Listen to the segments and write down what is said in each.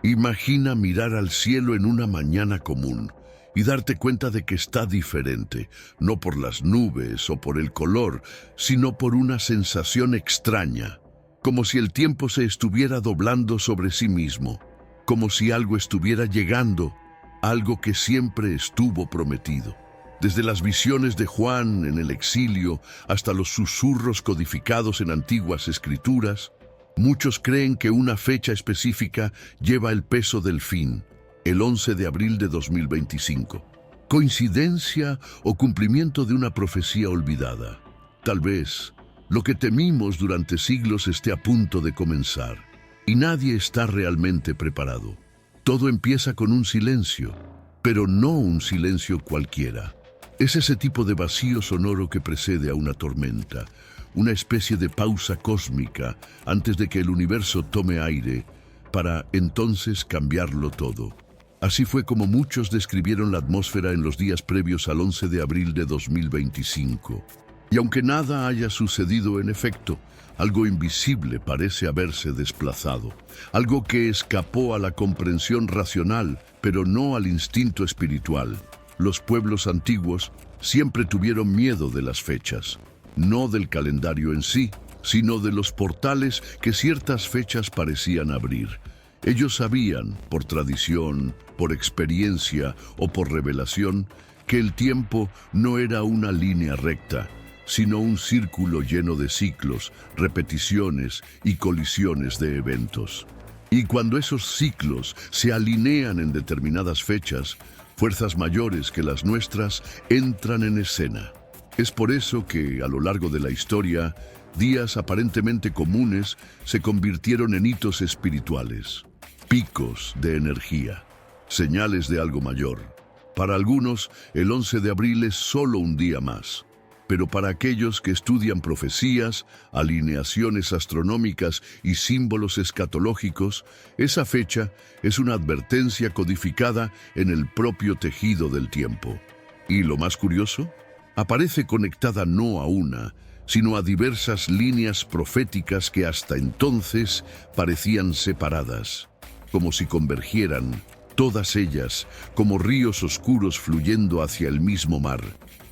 Imagina mirar al cielo en una mañana común y darte cuenta de que está diferente, no por las nubes o por el color, sino por una sensación extraña, como si el tiempo se estuviera doblando sobre sí mismo, como si algo estuviera llegando, algo que siempre estuvo prometido. Desde las visiones de Juan en el exilio hasta los susurros codificados en antiguas escrituras, muchos creen que una fecha específica lleva el peso del fin, el 11 de abril de 2025. ¿Coincidencia o cumplimiento de una profecía olvidada? Tal vez lo que temimos durante siglos esté a punto de comenzar, y nadie está realmente preparado. Todo empieza con un silencio, pero no un silencio cualquiera. Es ese tipo de vacío sonoro que precede a una tormenta, una especie de pausa cósmica antes de que el universo tome aire, para entonces cambiarlo todo. Así fue como muchos describieron la atmósfera en los días previos al 11 de abril de 2025. Y aunque nada haya sucedido en efecto, algo invisible parece haberse desplazado, algo que escapó a la comprensión racional, pero no al instinto espiritual. Los pueblos antiguos siempre tuvieron miedo de las fechas, no del calendario en sí, sino de los portales que ciertas fechas parecían abrir. Ellos sabían, por tradición, por experiencia o por revelación, que el tiempo no era una línea recta, sino un círculo lleno de ciclos, repeticiones y colisiones de eventos. Y cuando esos ciclos se alinean en determinadas fechas, fuerzas mayores que las nuestras entran en escena. Es por eso que, a lo largo de la historia, días aparentemente comunes se convirtieron en hitos espirituales, picos de energía, señales de algo mayor. Para algunos, el 11 de abril es solo un día más. Pero para aquellos que estudian profecías, alineaciones astronómicas y símbolos escatológicos, esa fecha es una advertencia codificada en el propio tejido del tiempo. Y lo más curioso, aparece conectada no a una, sino a diversas líneas proféticas que hasta entonces parecían separadas, como si convergieran, todas ellas como ríos oscuros fluyendo hacia el mismo mar.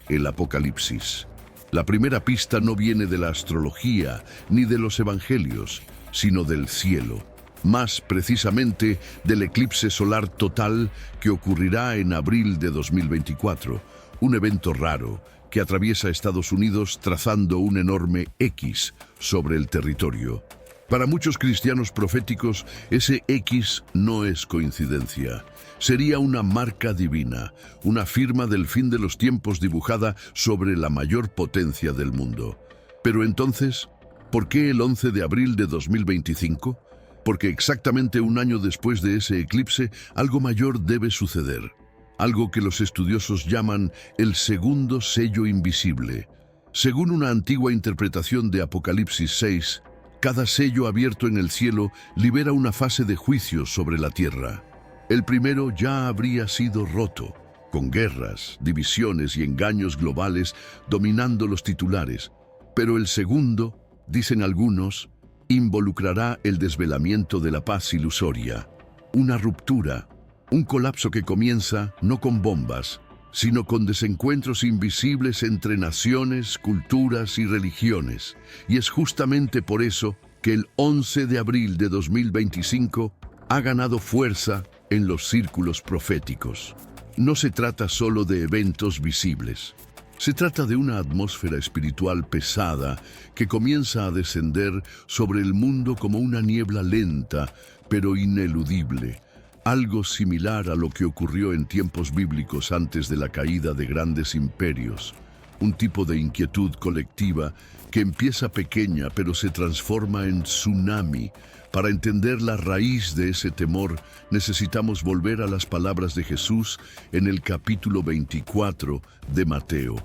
El Apocalipsis. La primera pista no viene de la astrología ni de los evangelios, sino del cielo, más precisamente del eclipse solar total que ocurrirá en abril de 2024, un evento raro que atraviesa Estados Unidos trazando un enorme X sobre el territorio. Para muchos cristianos proféticos, ese X no es coincidencia. Sería una marca divina, una firma del fin de los tiempos dibujada sobre la mayor potencia del mundo. Pero entonces, ¿por qué el 11 de abril de 2025? Porque exactamente un año después de ese eclipse, algo mayor debe suceder. Algo que los estudiosos llaman el segundo sello invisible. Según una antigua interpretación de Apocalipsis 6, cada sello abierto en el cielo libera una fase de juicio sobre la tierra. El primero ya habría sido roto, con guerras, divisiones y engaños globales dominando los titulares. Pero el segundo, dicen algunos, involucrará el desvelamiento de la paz ilusoria, una ruptura, un colapso que comienza no con bombas, sino con desencuentros invisibles entre naciones, culturas y religiones. Y es justamente por eso que el 11 de abril de 2025 ha ganado fuerza en los círculos proféticos. No se trata solo de eventos visibles. Se trata de una atmósfera espiritual pesada que comienza a descender sobre el mundo como una niebla lenta, pero ineludible. Algo similar a lo que ocurrió en tiempos bíblicos antes de la caída de grandes imperios. Un tipo de inquietud colectiva que empieza pequeña pero se transforma en tsunami. Para entender la raíz de ese temor, necesitamos volver a las palabras de Jesús en el capítulo 24 de Mateo.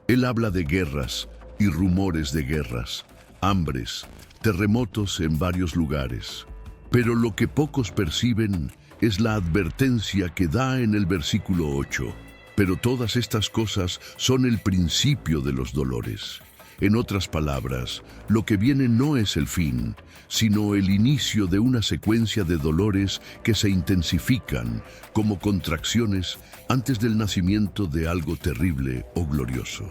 Él habla de guerras y rumores de guerras, hambres, terremotos en varios lugares. Pero lo que pocos perciben es la advertencia que da en el versículo 8. Pero todas estas cosas son el principio de los dolores. En otras palabras, lo que viene no es el fin, sino el inicio de una secuencia de dolores que se intensifican como contracciones antes del nacimiento de algo terrible o glorioso.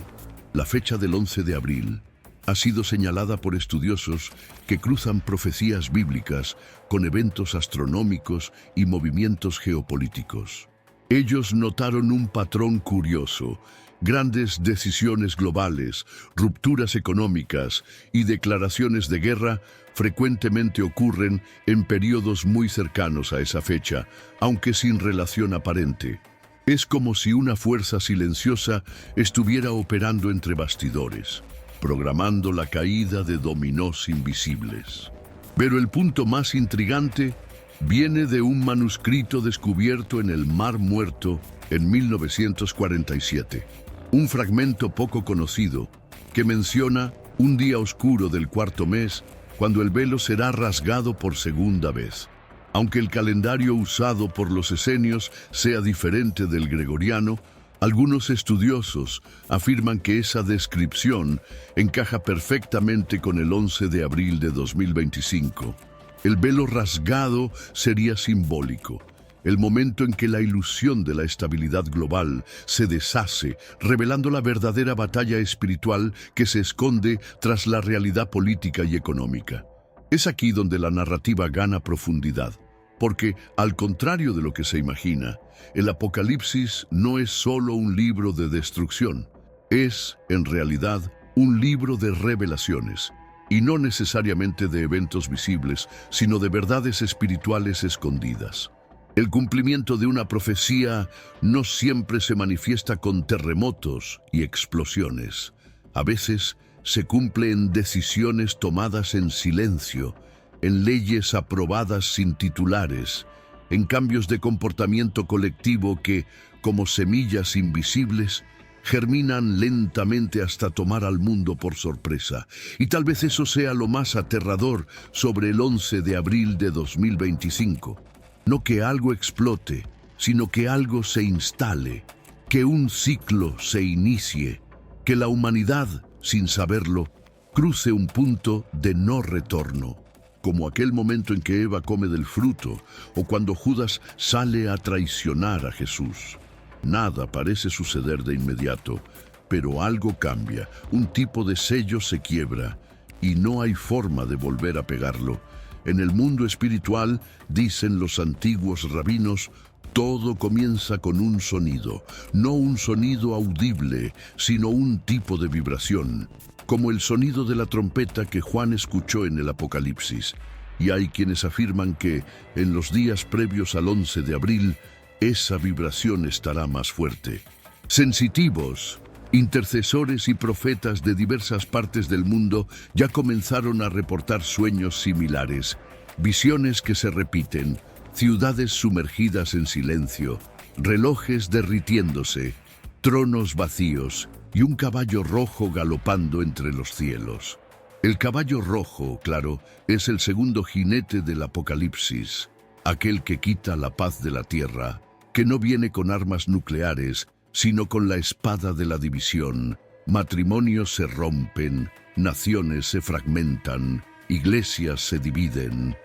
La fecha del 11 de abril ha sido señalada por estudiosos que cruzan profecías bíblicas con eventos astronómicos y movimientos geopolíticos. Ellos notaron un patrón curioso: grandes decisiones globales, rupturas económicas y declaraciones de guerra frecuentemente ocurren en periodos muy cercanos a esa fecha, aunque sin relación aparente. Es como si una fuerza silenciosa estuviera operando entre bastidores, programando la caída de dominós invisibles. Pero el punto más intrigante viene de un manuscrito descubierto en el Mar Muerto en 1947. Un fragmento poco conocido que menciona un día oscuro del cuarto mes cuando el velo será rasgado por segunda vez. Aunque el calendario usado por los esenios sea diferente del gregoriano, algunos estudiosos afirman que esa descripción encaja perfectamente con el 11 de abril de 2025. El velo rasgado sería simbólico, el momento en que la ilusión de la estabilidad global se deshace, revelando la verdadera batalla espiritual que se esconde tras la realidad política y económica. Es aquí donde la narrativa gana profundidad, porque, al contrario de lo que se imagina, el Apocalipsis no es solo un libro de destrucción, es, en realidad, un libro de revelaciones, y no necesariamente de eventos visibles, sino de verdades espirituales escondidas. El cumplimiento de una profecía no siempre se manifiesta con terremotos y explosiones. A veces se cumple en decisiones tomadas en silencio, en leyes aprobadas sin titulares, en cambios de comportamiento colectivo que, como semillas invisibles, germinan lentamente hasta tomar al mundo por sorpresa. Y tal vez eso sea lo más aterrador sobre el 11 de abril de 2025. No que algo explote, sino que algo se instale, que un ciclo se inicie, que la humanidad, sin saberlo, cruce un punto de no retorno, como aquel momento en que Eva come del fruto o cuando Judas sale a traicionar a Jesús. Nada parece suceder de inmediato, pero algo cambia, un tipo de sello se quiebra y no hay forma de volver a pegarlo. En el mundo espiritual, dicen los antiguos rabinos, todo comienza con un sonido, no un sonido audible, sino un tipo de vibración, como el sonido de la trompeta que Juan escuchó en el Apocalipsis. Y hay quienes afirman que, en los días previos al 11 de abril, esa vibración estará más fuerte. Sensitivos, intercesores y profetas de diversas partes del mundo ya comenzaron a reportar sueños similares, visiones que se repiten, ciudades sumergidas en silencio, relojes derritiéndose, tronos vacíos y un caballo rojo galopando entre los cielos. El caballo rojo, claro, es el segundo jinete del Apocalipsis, aquel que quita la paz de la tierra, que no viene con armas nucleares, sino con la espada de la división. Matrimonios se rompen, naciones se fragmentan, iglesias se dividen.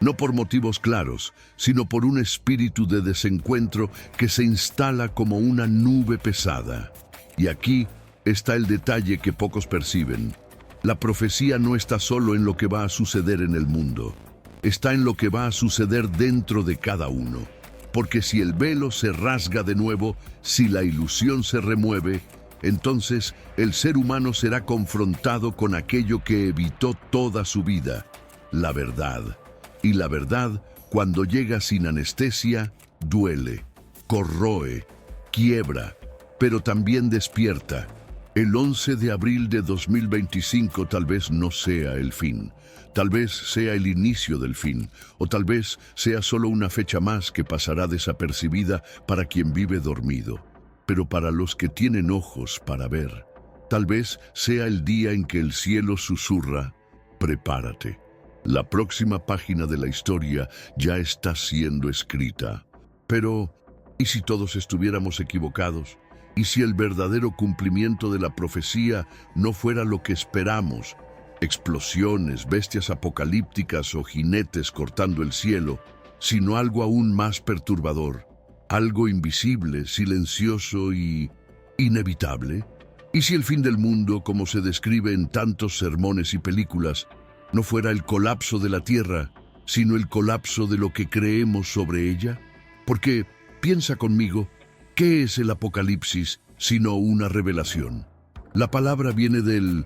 No por motivos claros, sino por un espíritu de desencuentro que se instala como una nube pesada. Y aquí está el detalle que pocos perciben. La profecía no está solo en lo que va a suceder en el mundo, está en lo que va a suceder dentro de cada uno. Porque si el velo se rasga de nuevo, si la ilusión se remueve, entonces el ser humano será confrontado con aquello que evitó toda su vida, la verdad. Y la verdad, cuando llega sin anestesia, duele, corroe, quiebra, pero también despierta. El 11 de abril de 2025 tal vez no sea el fin, tal vez sea el inicio del fin, o tal vez sea solo una fecha más que pasará desapercibida para quien vive dormido. Pero para los que tienen ojos para ver, tal vez sea el día en que el cielo susurra, prepárate. La próxima página de la historia ya está siendo escrita. Pero, ¿y si todos estuviéramos equivocados? ¿Y si el verdadero cumplimiento de la profecía no fuera lo que esperamos? Explosiones, bestias apocalípticas o jinetes cortando el cielo, sino algo aún más perturbador, algo invisible, silencioso y inevitable. ¿Y si el fin del mundo, como se describe en tantos sermones y películas, no fuera el colapso de la tierra, sino el colapso de lo que creemos sobre ella? Porque, piensa conmigo, ¿qué es el Apocalipsis sino una revelación? La palabra viene del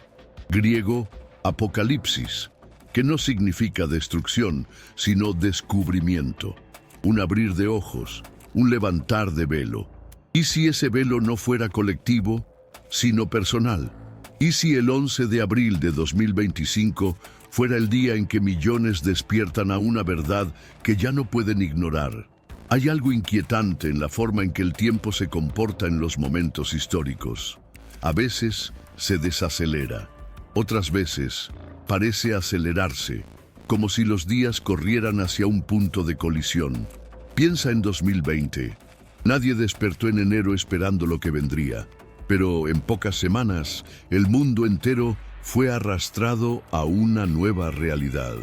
griego apocalipsis, que no significa destrucción, sino descubrimiento, un abrir de ojos, un levantar de velo. ¿Y si ese velo no fuera colectivo, sino personal? ¿Y si el 11 de abril de 2025 fuera el día en que millones despiertan a una verdad que ya no pueden ignorar? Hay algo inquietante en la forma en que el tiempo se comporta en los momentos históricos. A veces se desacelera, otras veces parece acelerarse, como si los días corrieran hacia un punto de colisión. Piensa en 2020. Nadie despertó en enero esperando lo que vendría, pero en pocas semanas el mundo entero fue arrastrado a una nueva realidad.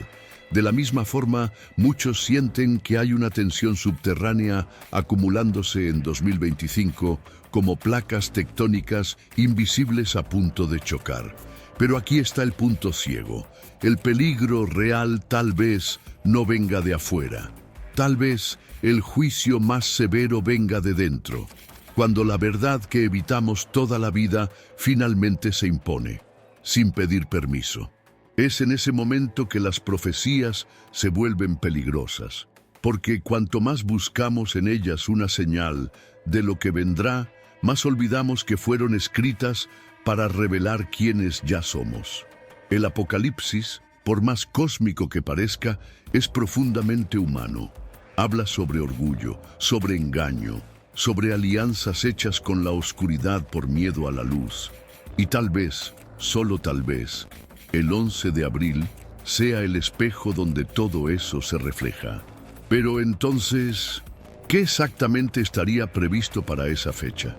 De la misma forma, muchos sienten que hay una tensión subterránea acumulándose en 2025 como placas tectónicas invisibles a punto de chocar. Pero aquí está el punto ciego. El peligro real tal vez no venga de afuera. Tal vez el juicio más severo venga de dentro, cuando la verdad que evitamos toda la vida finalmente se impone, sin pedir permiso. Es en ese momento que las profecías se vuelven peligrosas, porque cuanto más buscamos en ellas una señal de lo que vendrá, más olvidamos que fueron escritas para revelar quiénes ya somos. El Apocalipsis, por más cósmico que parezca, es profundamente humano. Habla sobre orgullo, sobre engaño, sobre alianzas hechas con la oscuridad por miedo a la luz. Y tal vez, solo tal vez, el 11 de abril sea el espejo donde todo eso se refleja. Pero entonces, ¿qué exactamente estaría previsto para esa fecha?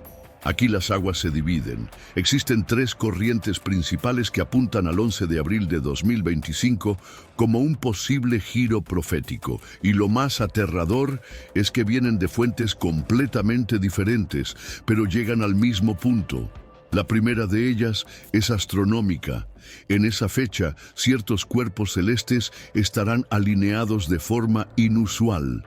Aquí las aguas se dividen. Existen tres corrientes principales que apuntan al 11 de abril de 2025 como un posible giro profético. Y lo más aterrador es que vienen de fuentes completamente diferentes, pero llegan al mismo punto. La primera de ellas es astronómica. En esa fecha, ciertos cuerpos celestes estarán alineados de forma inusual.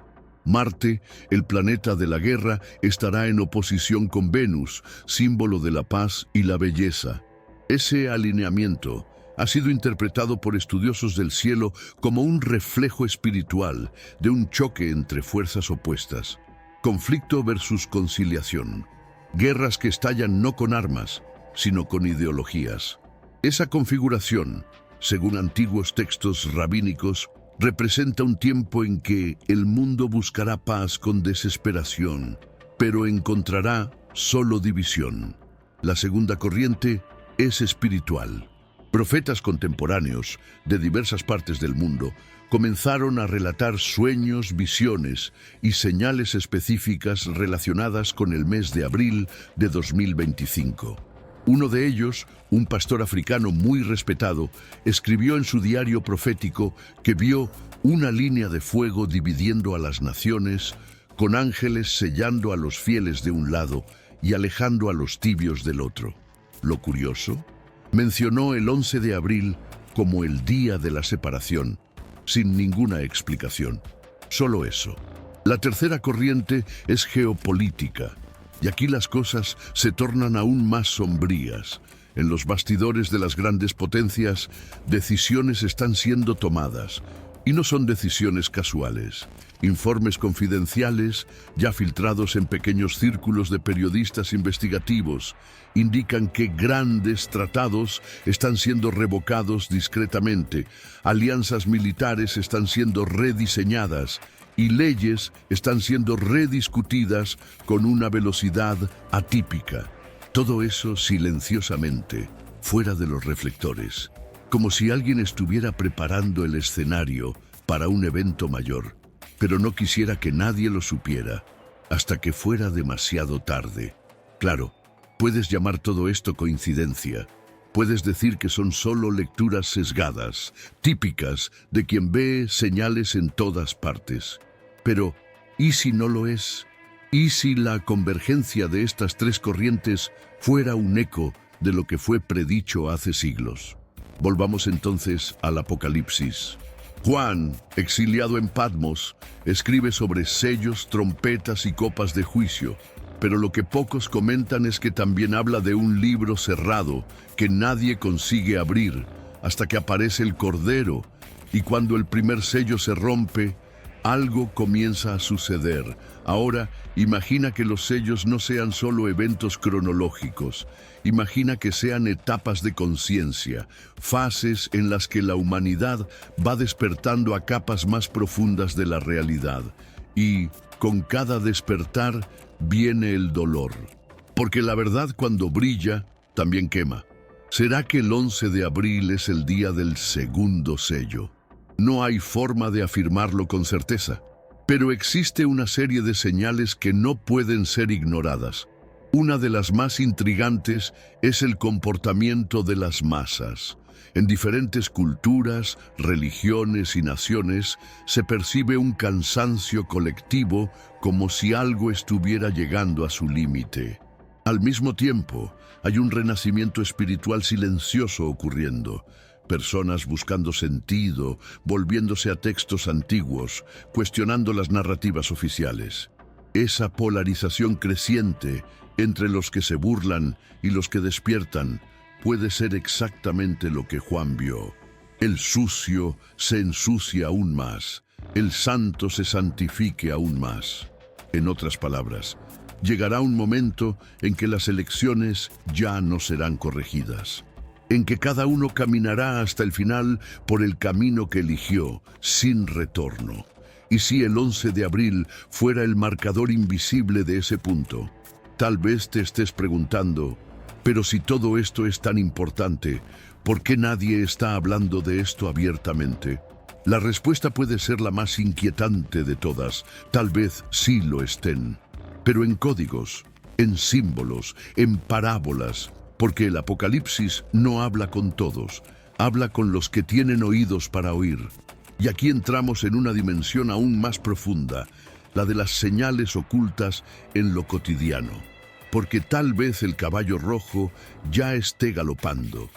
Marte, el planeta de la guerra, estará en oposición con Venus, símbolo de la paz y la belleza. Ese alineamiento ha sido interpretado por estudiosos del cielo como un reflejo espiritual de un choque entre fuerzas opuestas. Conflicto versus conciliación. Guerras que estallan no con armas, sino con ideologías. Esa configuración, según antiguos textos rabínicos, representa un tiempo en que el mundo buscará paz con desesperación, pero encontrará solo división. La segunda corriente es espiritual. Profetas contemporáneos de diversas partes del mundo comenzaron a relatar sueños, visiones y señales específicas relacionadas con el mes de abril de 2025. Uno de ellos, un pastor africano muy respetado, escribió en su diario profético que vio una línea de fuego dividiendo a las naciones, con ángeles sellando a los fieles de un lado y alejando a los tibios del otro. Lo curioso, mencionó el 11 de abril como el día de la separación, sin ninguna explicación. Solo eso. La tercera corriente es geopolítica. Y aquí las cosas se tornan aún más sombrías. En los bastidores de las grandes potencias, decisiones están siendo tomadas. Y no son decisiones casuales. Informes confidenciales, ya filtrados en pequeños círculos de periodistas investigativos, indican que grandes tratados están siendo revocados discretamente, alianzas militares están siendo rediseñadas, y leyes están siendo rediscutidas con una velocidad atípica. Todo eso silenciosamente, fuera de los reflectores, como si alguien estuviera preparando el escenario para un evento mayor, pero no quisiera que nadie lo supiera hasta que fuera demasiado tarde. Claro, Puedes llamar todo esto coincidencia. Puedes decir que son solo lecturas sesgadas, típicas de quien ve señales en todas partes. Pero, ¿y si no lo es? ¿Y si la convergencia de estas tres corrientes fuera un eco de lo que fue predicho hace siglos? Volvamos entonces al Apocalipsis. Juan, exiliado en Patmos, escribe sobre sellos, trompetas y copas de juicio, pero lo que pocos comentan es que también habla de un libro cerrado que nadie consigue abrir hasta que aparece el Cordero, y cuando el primer sello se rompe, algo comienza a suceder. Ahora, imagina que los sellos no sean solo eventos cronológicos. Imagina que sean etapas de conciencia, fases en las que la humanidad va despertando a capas más profundas de la realidad. Y, con cada despertar, viene el dolor. Porque la verdad, cuando brilla, también quema. ¿Será que el 11 de abril es el día del segundo sello? No hay forma de afirmarlo con certeza, pero existe una serie de señales que no pueden ser ignoradas. Una de las más intrigantes es el comportamiento de las masas. En diferentes culturas, religiones y naciones se percibe un cansancio colectivo, como si algo estuviera llegando a su límite. Al mismo tiempo, hay un renacimiento espiritual silencioso ocurriendo. Personas buscando sentido, volviéndose a textos antiguos, cuestionando las narrativas oficiales. Esa polarización creciente entre los que se burlan y los que despiertan puede ser exactamente lo que Juan vio. El sucio se ensucia aún más, el santo se santifique aún más. En otras palabras, llegará un momento en que las elecciones ya no serán corregidas, en que cada uno caminará hasta el final por el camino que eligió, sin retorno. Y si el 11 de abril fuera el marcador invisible de ese punto, tal vez te estés preguntando, pero si todo esto es tan importante, ¿por qué nadie está hablando de esto abiertamente? La respuesta puede ser la más inquietante de todas. Tal vez sí lo estén, pero en códigos, en símbolos, en parábolas, porque el Apocalipsis no habla con todos, habla con los que tienen oídos para oír. Y aquí entramos en una dimensión aún más profunda, la de las señales ocultas en lo cotidiano. Porque tal vez el caballo rojo ya esté galopando,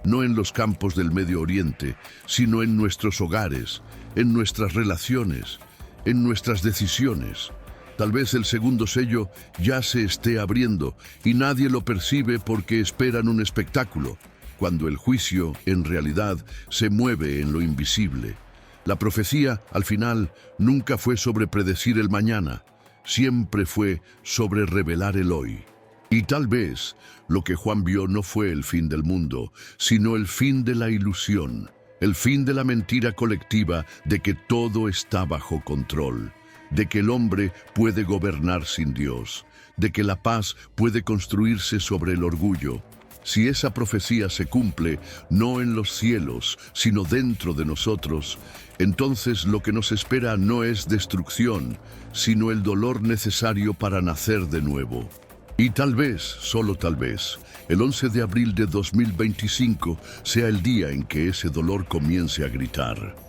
no en los campos del Medio Oriente, sino en nuestros hogares, en nuestras relaciones, en nuestras decisiones. Tal vez el segundo sello ya se esté abriendo y nadie lo percibe porque esperan un espectáculo, cuando el juicio, en realidad, se mueve en lo invisible. La profecía, al final, nunca fue sobre predecir el mañana, siempre fue sobre revelar el hoy. Y tal vez lo que Juan vio no fue el fin del mundo, sino el fin de la ilusión, el fin de la mentira colectiva de que todo está bajo control, de que el hombre puede gobernar sin Dios, de que la paz puede construirse sobre el orgullo. Si esa profecía se cumple, no en los cielos, sino dentro de nosotros, entonces lo que nos espera no es destrucción, sino el dolor necesario para nacer de nuevo. Y tal vez, solo tal vez, el 11 de abril de 2025 sea el día en que ese dolor comience a gritar.